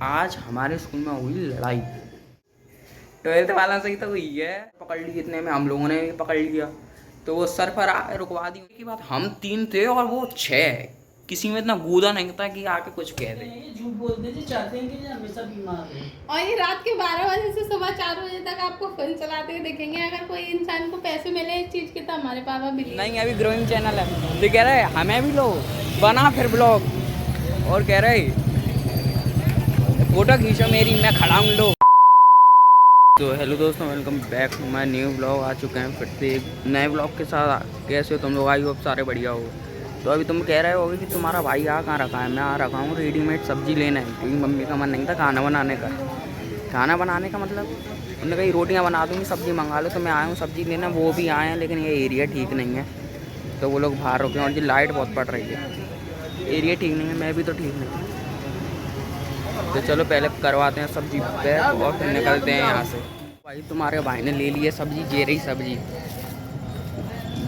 आज हमारे स्कूल में हुई लड़ाई। 12th वाला से ही तो हुई है, पकड़ ली। इतने में हम लोगों ने भी पकड़ लिया, तो वो सर पर आके रुकवा दी। की बात, हम 3 थे और वो 6। किसी में इतना गूदा नहीं था कि आके कुछ कह दे। झूठ बोलते थे, चाहते हैं कि हमेशा बीमार रहे। और ये रात के 12 बजे से सुबह 4 बजे तक आपको फोन चलाते हुए देखेंगे। अगर कोई इंसान को पैसे मिले इस चीज के तो हमारे पापा भी नहीं, अभी ग्रोइंग चैनल है तो कह रहे हमें भी लो, बना फिर ब्लॉग। और कह रहे फोटो खींचो मेरी, मैं खड़ा हूँ, लो। तो हेलो दोस्तों, welcome back to my new blog. आ चुके हैं फिर से एक नए ब्लॉग के साथ। कैसे हो तुम लोग? आई होप सारे बढ़िया हो। तो अभी तुम कह रहे हो कि तुम्हारा भाई आ कहाँ रखा है? मैं आ रखा हूँ रेडीमेड सब्जी लेने, क्योंकि मम्मी का मन नहीं था खाना बनाने का। खाना बनाने का मतलब उन्होंने कही रोटियाँ बना दूँगी, सब्जी मंगा लो। तो मैं आया हूँ सब्जी लेना, वो भी आए हैं, लेकिन ये एरिया ठीक नहीं है तो वो लोग बाहर रुके हैं। और जी लाइट बहुत पड़ रही है, एरिया ठीक नहीं है, मैं भी तो ठीक नहीं। तो चलो पहले करवाते हैं सब्जी पैक और फिर निकलते हैं यहाँ से। भाई तुम्हारे भाई ने ले ली है सब्जी, जे रही सब्जी।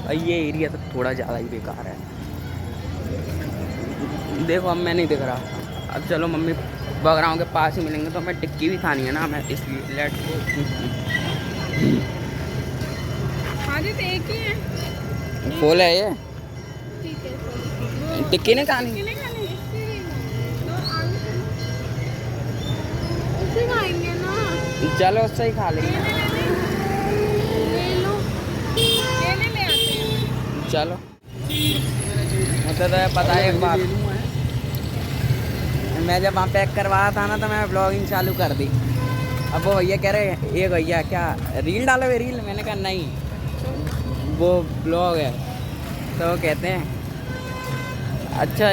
भाई ये एरिया तो थोड़ा ज़्यादा ही बेकार है। देखो अब मैं नहीं दिख रहा। अब चलो मम्मी बगराओं के पास ही मिलेंगे, तो हमें टिक्की भी खानी है ना, हमें इसलिए लेट एक ही है। फूल है ये, ठीक है, टिक्की नहीं खानी। खाएंगे ना, चलो उससे ही खा लेंगे। ले लो, ले आते हैं। चलो मतलब पता है एक बात, मैं जब वहाँ पैक करवाया था ना तो मैं ब्लॉगिंग चालू कर दी। अब वो भैया कह रहे ये भैया क्या रील डालोगे? रील? मैंने कहा नहीं, वो ब्लॉग है। तो वो कहते हैं अच्छा,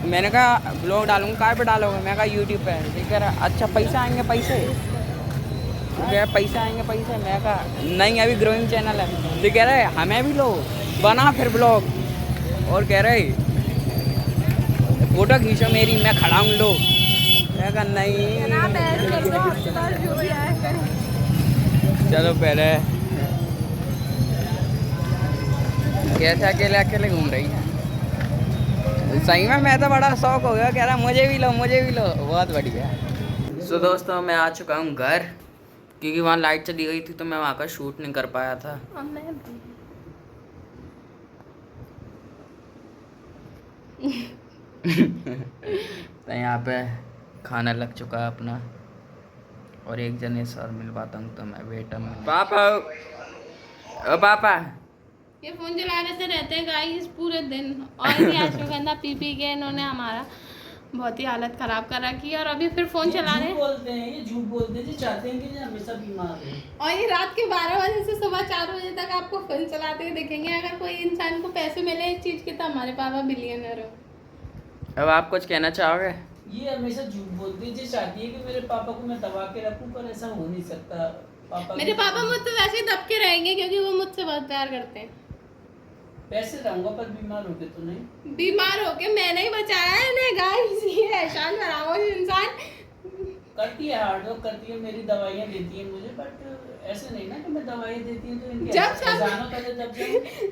मैंने कहा ब्लॉग डालूंगा, कहाँ पे डालोगे? मैं कहा यूट्यूब पे। ठीक है, अच्छा पैसा आएंगे पैसे? पैसे आएंगे पैसे? मैं कहा नहीं, अभी ग्रोइंग चैनल है। तो कह रहे हमें भी लो, बना फिर ब्लॉग। और कह रहे फोटो खींचो मेरी, मैं खड़ा हूँ, लो। मैं कहा नहीं। चलो पहले कैसे अकेले अकेले घूम रही है? सही में मैं तो बड़ा शौक हो गया, कह रहा मुझे भी लो, मुझे भी लो। बहुत बढ़िया। सो दोस्तों मैं आ चुका हूँ घर, क्योंकि वहाँ लाइट चली गई थी तो मैं वहाँ का शूट नहीं कर पाया था। तो यहाँ पे खाना लग चुका है अपना, और एक जने सर मिलवाता हूँ तो मैं बेटा पापा। ओ पापा, ये फोन चलाने से रहते हैं गाइस पूरे दिन। और भी अश्वगंधा पी पी के इन्होंने हमारा बहुत ही हालत खराब कर रखी है। और अभी फिर फोन चला रहे हैं। बोलते हैं ये झूठ बोलते हैं, चाहते हैं कि हमेशा बीमार रहे। और ये रात के 12 बजे से सुबह 4 बजे तक आपको फोन चलाते हुए देखेंगे। अगर कोई इंसान को पैसे मिले इस चीज के तो हमारे पापा बिलियनर हो। अब आप कुछ कहना चाहोगे? ये हमेशा झूठ बोलती है, चाहती है कि मेरे पापा को मैं दबा के रखूं, पर ऐसा हो नहीं सकता। मेरे पापा मुझसे वैसे ही दब के रहेंगे, क्योंकि वो मुझसे बहुत प्यार करते हैं। पैसे रहूंगा पर बीमार होके तो नहीं। बीमार होके मैंने ही बचाया है इन्हें गाइस। ये एहसान फरामोश इंसान करती है, हार्ड वर्क करती है, मेरी दवाइयाँ देती है मुझे, बट ऐसे नहीं ना कि मैं दवाइयाँ देती हूँ तो इनके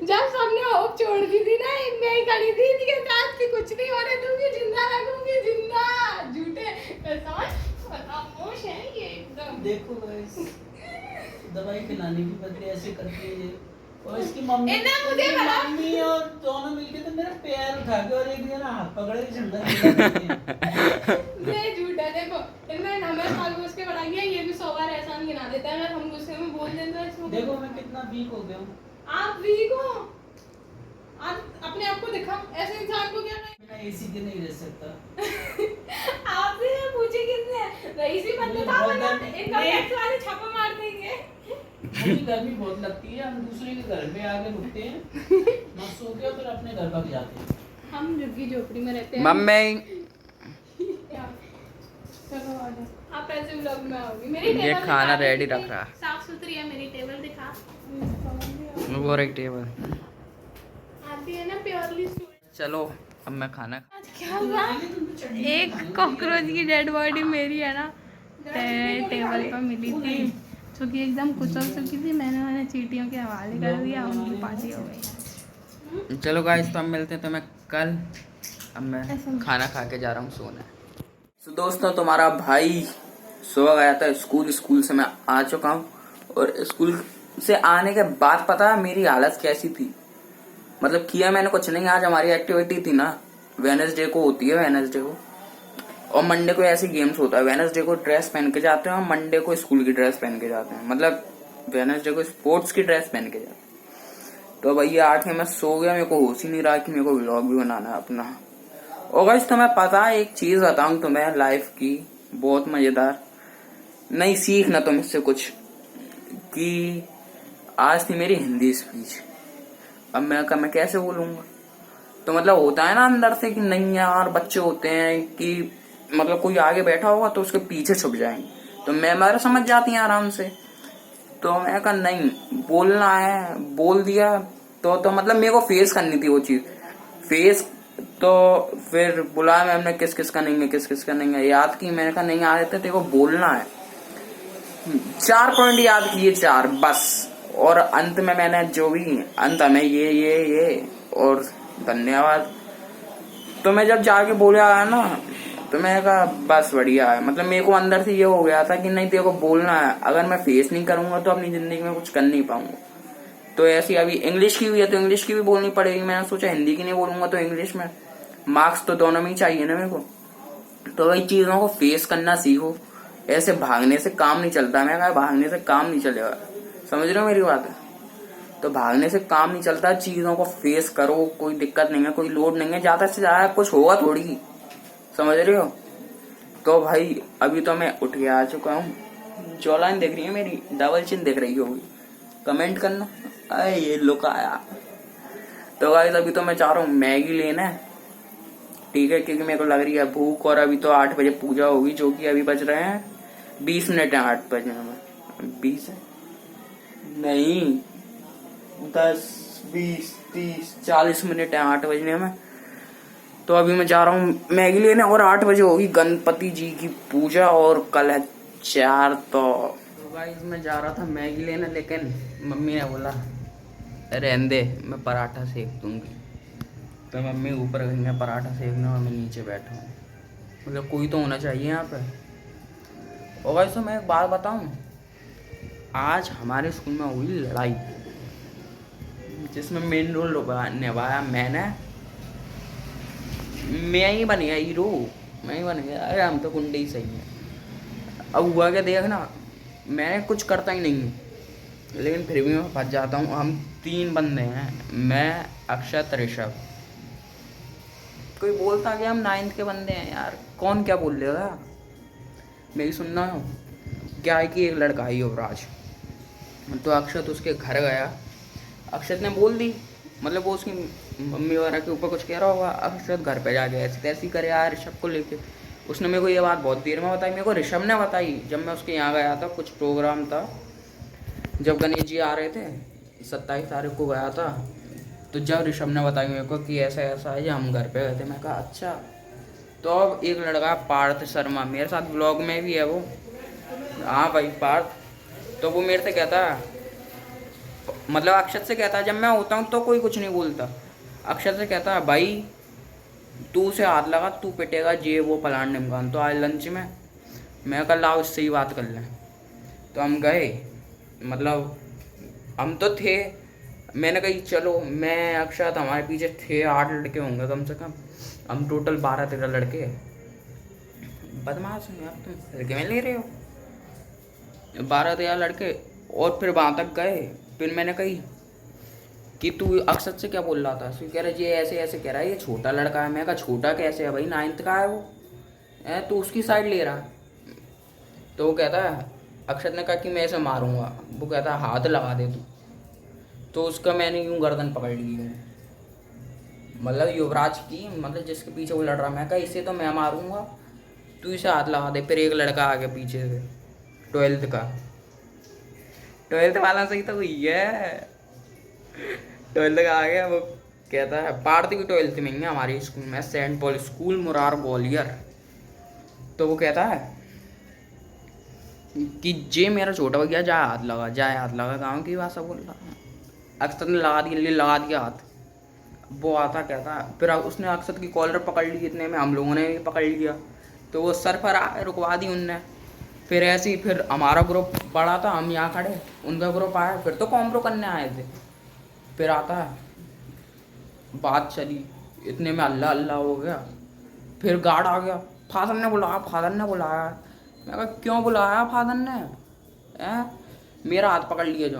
जब सबने होप छोड़ दी थी ना, मैं ही खड़ी थी इनके साथ कि कुछ नहीं होने दूंगी, जिंदा रखूंगी, जिंदा। झूठे एहसान फरामोश है ये एकदम। देखो गाइस, दवाई खिलाने की बदले ऐसे करती है ये। और इसकी मम्मी मम्मी और दोनों मिलके तो मेरा पैर उठा के और एक दिन हाथ पकड़ के झंडा ये झूठा। देखो इन्होंने हमें साल घुस के बड़ा किया, ये भी 100 बार एहसान गिना देता है। अगर हम गुस्से में बोल दें तो इसमें देखो मैं कितना वीक हो गया हूँ। आप वीक हो? आप अपने आप को दिखाओ। ऐसे इंसान को क्या बिना एसी के नहीं रह सकता। आपसे पूछे किसने? रईसी बंदे था बना एक कमेंट वाले छापा मार देंगे। मुझे गर्मी बहुत लगती है, हम दूसरे के घर पे आके रुकते हैं, मस्त सो के फिर अपने घर भाग जाते हैं। हम झुग्गी झोपड़ी में रहते हैं। मम्मी चलो आ जाओ, आप ऐसे व्लॉग में आओगी। मेरी टेबल ये खाना रेडी रख रहा, साफ सुथरी है मेरी टेबल, दिखा। वो एक टेबल आती है ना प्योरली। चलो अब मैं खाना क्या हुआ? एक कॉकरोच की डेड बॉडी मेरी है ना टेबल पर मिली थी, क्योंकि एकदम कुचल चुकी थी। मैंने चींटियों के हवाले कर दिया, उनकी पार्टी हो गई। चलो गाइस, तो हम मिलते हैं तो मैं कल। अब मैं खाना खा के जा रहा हूँ सोने। तो दोस्तों तुम्हारा भाई सुबह गया था स्कूल से मैं आ चुका हूँ। और स्कूल से आने के बाद पता है मेरी हालत कैसी थी। मतलब किया मैंने कुछ नहीं। आज हमारी एक्टिविटी थी ना, वेडनेसडे को होती है, वेडनेसडे को और मंडे को ऐसे गेम्स होता है। वेडनेसडे को ड्रेस पहन के जाते हैं और मंडे को स्कूल की ड्रेस पहन के जाते हैं। मतलब वेडनेसडे को स्पोर्ट्स की ड्रेस पहन के जाते हैं। तो भैया 8 में मैं सो गया, मेरे को होश ही नहीं रहा कि मेरे को व्लॉग भी बनाना है अपना। और गाइस तुम्हें पता है एक चीज बताऊं तुम्हें लाइफ की बहुत मजेदार, नहीं सीखना तुम इससे कुछ, कि आज थी मेरी हिंदी स्पीच। अब मैं कैसे बोलूंगा। तो मतलब होता है ना अंदर से कि नहीं यार, बच्चे होते हैं कि मतलब कोई आगे बैठा होगा तो उसके पीछे छुप जाएंगे। तो मैं समझ जाती है आराम से। तो मैं कहा नहीं बोलना है, बोल दिया। तो मतलब मेरे को फेस करनी थी वो चीज, फेस। तो फिर बुलाया मैम ने, किस किस का नहीं है याद की। मैंने कहा नहीं आ रहे थे, तेरे को बोलना है। 4 पॉइंट याद किए, 4 बस। और अंत में मैंने जो भी अंत में ये और धन्यवाद। तो मैं जब जाके बोले आया ना, तो मैंने कहा बस बढ़िया है। मतलब मेरे को अंदर से ये हो गया था कि नहीं तेरे को बोलना है। अगर मैं फेस नहीं करूंगा तो अपनी जिंदगी में कुछ कर नहीं पाऊंगा। तो ऐसी अभी इंग्लिश की भी है तो इंग्लिश की भी बोलनी पड़ेगी। मैंने सोचा हिंदी की नहीं बोलूंगा तो इंग्लिश में, मार्क्स तो दोनों में ही चाहिए ना मेरे को। तो वही चीजों को फेस करना सीखो। ऐसे भागने से काम नहीं चलता। मैं कहा भागने से काम नहीं चलेगा, समझ रहे हो मेरी बात है। तो भागने से काम नहीं चलता, चीजों को फेस करो। कोई दिक्कत नहीं है, कोई लोड नहीं है, ज्यादा से ज्यादा कुछ होगा थोड़ी, समझ रहे हो। तो भाई अभी तो मैं उठ के आ चुका हूँ। जो लाइन देख रही है मेरी डबल चिन्ह दिख रही होगी, कमेंट करना। अरे ये लुक आया। तो गाइस अभी तो मैं चाह रहा हूँ मैगी लेना है, ठीक है, क्योंकि मेरे को लग रही है भूख। और अभी तो 8 बजे पूजा होगी, जो कि अभी बज रहे हैं 20 मिनट है 8 बजने में। 20 नहीं 10 20 30 40 मिनट है 8 बजने में। तो अभी मैं जा रहा हूँ मैगी लेने और 8 बजे होगी गणपति जी की पूजा और कल है 4। तो गाइस मैं जा रहा था मैगी लेने, लेकिन मम्मी ने बोला रहने दे, मैं पराठा सेक दूंगी। तो मम्मी ऊपर गई है पराठा सेकने और मैं नीचे बैठा हूँ। मतलब कोई तो होना चाहिए यहाँ पे। और गाइस तो मैं एक बात बताऊँ, आज हमारे स्कूल में हुई लड़ाई जिसमें मेन रोल निभाया मैंने। मैं ही बन गया हीरो, मैं ही बन गया। अरे हम तो गुंडे ही सही है। अब हुआ क्या देखना, मैं कुछ करता ही नहीं हूँ, लेकिन फिर भी मैं फंस जाता हूँ। हम 3 बंदे हैं, मैं अक्षत ऋषभ। कोई बोलता कि हम 9th के बंदे हैं यार, कौन क्या बोल लेगा। मेरी सुनना हो क्या है कि एक लड़का है युवराज। तो अक्षत उसके घर गया, अक्षत ने बोल दी, मतलब वो उसकी मम्मी वगैरह के ऊपर कुछ कह रहा होगा। अक्षत घर पे जाके ऐसी तैसी करे यार ऋषभ को लेके। उसने मेरे को ये बात बहुत देर में बताई। मेरे को ऋषभ ने बताई जब मैं उसके यहाँ गया था, कुछ प्रोग्राम था, जब गणेश जी आ रहे थे 27 तारीख को गया था। तो जब ऋषभ ने बताई मेरे को कि ऐसा ऐसा है, हम घर पे गए थे, मैं कहा अच्छा। तो अब एक लड़का पार्थ शर्मा मेरे साथ ब्लॉग में भी है वो, हाँ भाई पार्थ। तो वो मेरे से कहता है, मतलब अक्षत से कहता है, जब मैं होता हूँ तो कोई कुछ नहीं बोलता। अक्षत से कहता है भाई तू उसे हाथ लगा, तू पिटेगा ये वो फलान ढिमकान। तो आज लंच में मैं कल लाओ इससे ही बात कर लें। तो हम गए, मतलब हम तो थे, मैंने कही चलो, मैं अक्षत हमारे पीछे थे 8 लड़के होंगे कम से कम, हम टोटल 12-13 लड़के। बदमाश हो यार तुम, लड़के में ले रहे हो 12-13 लड़के। और फिर वहाँ तक गए, फिर मैंने कही कि तू अक्षत से क्या बोल रहा था। तो कह रहा ये ऐसे ऐसे कह रहा है, ये छोटा लड़का है। मैं कहा छोटा कैसे है भाई, 9th का है वो, तू उसकी साइड ले रहा है। तो वो कहता है, अक्षत ने कहा कि मैं इसे मारूंगा। वो कहता है हाथ लगा दे तू। तो उसका मैंने यूं गर्दन पकड़ ली हूँ, मतलब युवराज की, मतलब जिसके पीछे वो लड़ रहा। मैं कहा इसे तो मैं मारूंगा, तू इसे हाथ लगा दे। फिर एक लड़का आ गया पीछे से 12th का, 12th वाला सही तो हुई है, 12th का आ गया। वो कहता है पार्थ भी 12th में ही है हमारे स्कूल में, saint Paul school Murar Gwalior. तो वो कहता है कि जे मेरा छोटा भैया जाए हाथ लगा, गाँव की भाषा बोल रहा। अक्षत ने लगा दिया हाथ। वो आता कहता है, फिर उसने अक्षत की कॉलर पकड़ ली, इतने में हम लोगों ने भी पकड़ लिया। तो वो सर पर आए, रुकवा दी उनने। फिर ऐसे ही फिर हमारा ग्रुप बड़ा था, हम यहाँ खड़े, उनका ग्रुप आया, फिर तो कॉम्प्रो करने आए थे। फिर आता है, बात चली, इतने में अल्लाह अल्लाह हो गया। फिर गार्ड आ गया, फादर ने बुलाया। मैं कहा क्यों बुलाया फादर ने? मेरा हाथ पकड़ लिया जो,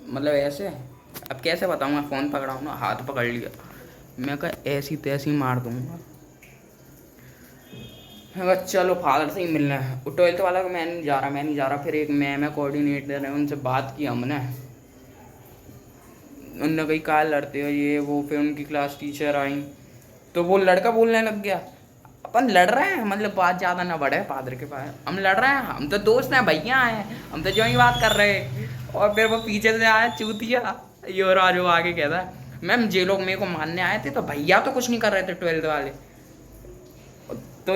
मतलब ऐसे, अब कैसे बताऊँ, मैं फ़ोन पकड़ा हूँ ना, हाथ पकड़ लिया। मैं कहा ऐसी तैसी मार दूँगा। मैं कहा चलो फादर से ही मिलना है। वो 12th वाला को मैं नहीं जा रहा। फिर एक मैम है कोऑर्डिनेटर है, उनसे बात की हमने। उनने कही कहा लड़ते हो ये वो। फिर उनकी क्लास टीचर आई तो वो लड़का बोलने लग गया, अपन लड़ रहे हैं, मतलब बात ज़्यादा ना बढ़े फादर के पास, हम लड़ रहे हैं, हम तो दोस्त हैं, भैया हैं, हम तो जो ही बात कर रहे हैं। और फिर वो पीछे से आया चूतिया, ये राजू आगे कहता है मैम जे लोग मेरे को मानने आए थे तो भैया तो कुछ नहीं कर रहे थे 12th वाले, तो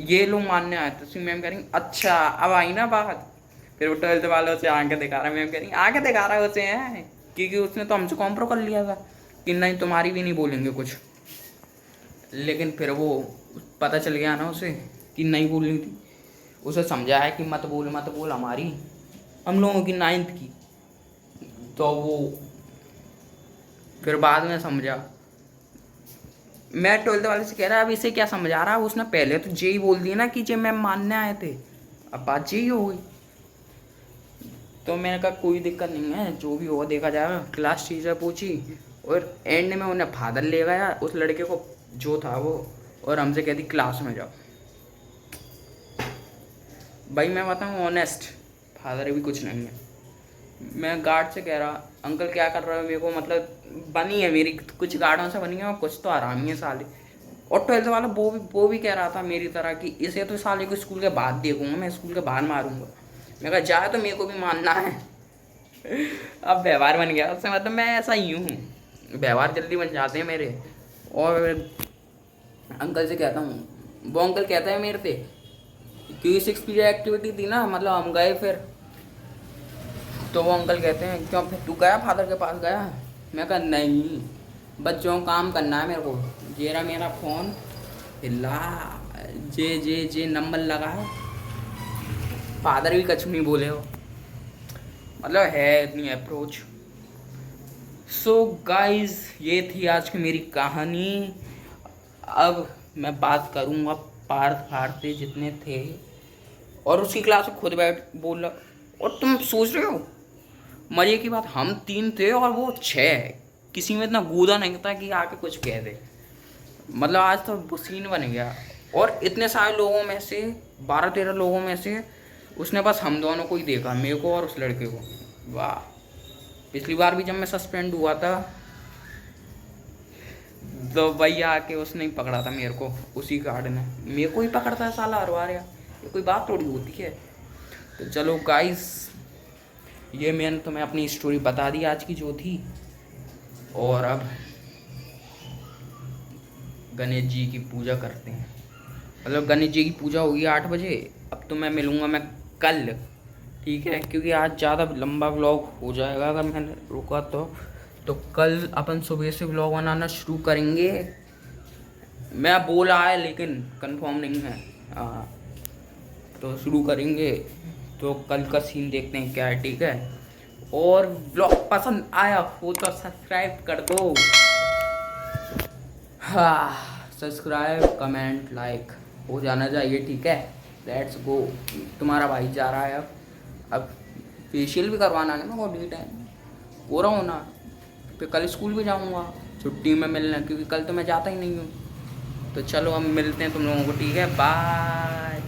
ये लोग मानने आए थे। तो मैम कह रही अच्छा अब आई ना बात। फिर वो 12th वालों से आके दिखा रहा है, मैम कह रही आगे दिखा रहा है उसे हैं, क्योंकि उसने तो हमसे कॉम्प्रो कर लिया था कि नहीं तुम्हारी भी नहीं बोलेंगे कुछ। लेकिन फिर वो पता चल गया ना उसे कि नहीं बोलनी थी। उसे समझाया कि मत बोल हमारी, हम लोगों की 9th की। तो वो फिर बाद में समझा। मैं 12th वाले से कह रहा अब इसे क्या समझा रहा है, उसने पहले तो जे ही बोल दिया ना कि जे मैम मानने आए थे, अब बात जे ही हो गई। तो मैंने कहा कोई दिक्कत नहीं है, जो भी होगा देखा जाएगा। क्लास टीचर पूछी और एंड में उन्हें फादर ले गया उस लड़के को जो था वो, और हमसे कहती क्लास में जाओ। भाई मैं बताऊँ ऑनेस्ट, फादर भी कुछ नहीं है। मैं गार्ड से कह रहा अंकल क्या कर रहे हो, मेरे को मतलब बनी है मेरी, कुछ गार्डों से बनी है और कुछ तो आरामी है साले। और 12th वाला वो भी कह रहा था मेरी तरह कि इसे तो साले को स्कूल के बाद देखूंगा, मैं स्कूल के बाहर मारूंगा। मैं कहा जाए तो मेरे को भी मानना है। अब व्यवहार बन गया उससे, मतलब मैं ऐसा ही हूँ, व्यवहार जल्दी बन जाते हैं मेरे। और अंकल से कहता हूँ, वो अंकल कहता है मेरे से क्योंकि 6 पीरियड एक्टिविटी थी ना, मतलब हम गए फिर, तो वो अंकल कहते हैं क्यों फिर तू गया फादर के पास गया? मैं कहा नहीं, बच्चों काम करना है मेरे को। जेरा मेरा फ़ोन हिला, जे नंबर लगा है, फादर भी कुछ नहीं बोले हो, मतलब है इतनी अप्रोच। सो गाइज ये थी आज की मेरी कहानी। अब मैं बात करूँगा पार्थ फाड़ते जितने थे, और उसकी क्लास में खुद बैठ बोल रहा। और तुम सोच रहे हो मजे की बात, हम 3 थे और वो 6, किसी में इतना गूदा नहीं था कि आके कुछ कह दे। मतलब आज तो वो सीन बन गया। और इतने सारे लोगों में से 12-13 लोगों में से उसने बस हम दोनों को ही देखा, मेरे को और उस लड़के को। वाह, पिछली बार भी जब मैं सस्पेंड हुआ था तो भैया आके उसने ही पकड़ा था मेरे को, उसी गार्ड ने मेरे को ही पकड़ता है साला हर बार, ये कोई बात थोड़ी होती है। तो चलो गाइस, ये मैंने तुम्हें अपनी स्टोरी बता दी आज की जो थी। और अब गणेश जी की पूजा करते हैं, मतलब गणेश जी की पूजा होगी 8 बजे। अब तो मैं मिलूँगा मैं कल, ठीक है, क्योंकि आज ज़्यादा लंबा व्लॉग हो जाएगा अगर मैंने रुका तो कल अपन सुबह से व्लॉग बनाना शुरू करेंगे। मैं बोला है लेकिन कंफर्म नहीं है, तो शुरू करेंगे। तो कल का सीन देखते हैं क्या है, ठीक है। और व्लॉग पसंद आया हो तो सब्सक्राइब कर दो। हाँ, सब्सक्राइब कमेंट लाइक हो जाना चाहिए, ठीक है। Let's go. तुम्हारा भाई जा रहा है अब फेशियल भी करवाना है ना, वो डी टाइम हो रहा हूँ ना। फिर कल स्कूल भी जाऊँगा छुट्टी में मिलना, क्योंकि कल तो मैं जाता ही नहीं हूँ। तो चलो हम मिलते हैं तुम लोगों को, ठीक है, बाय।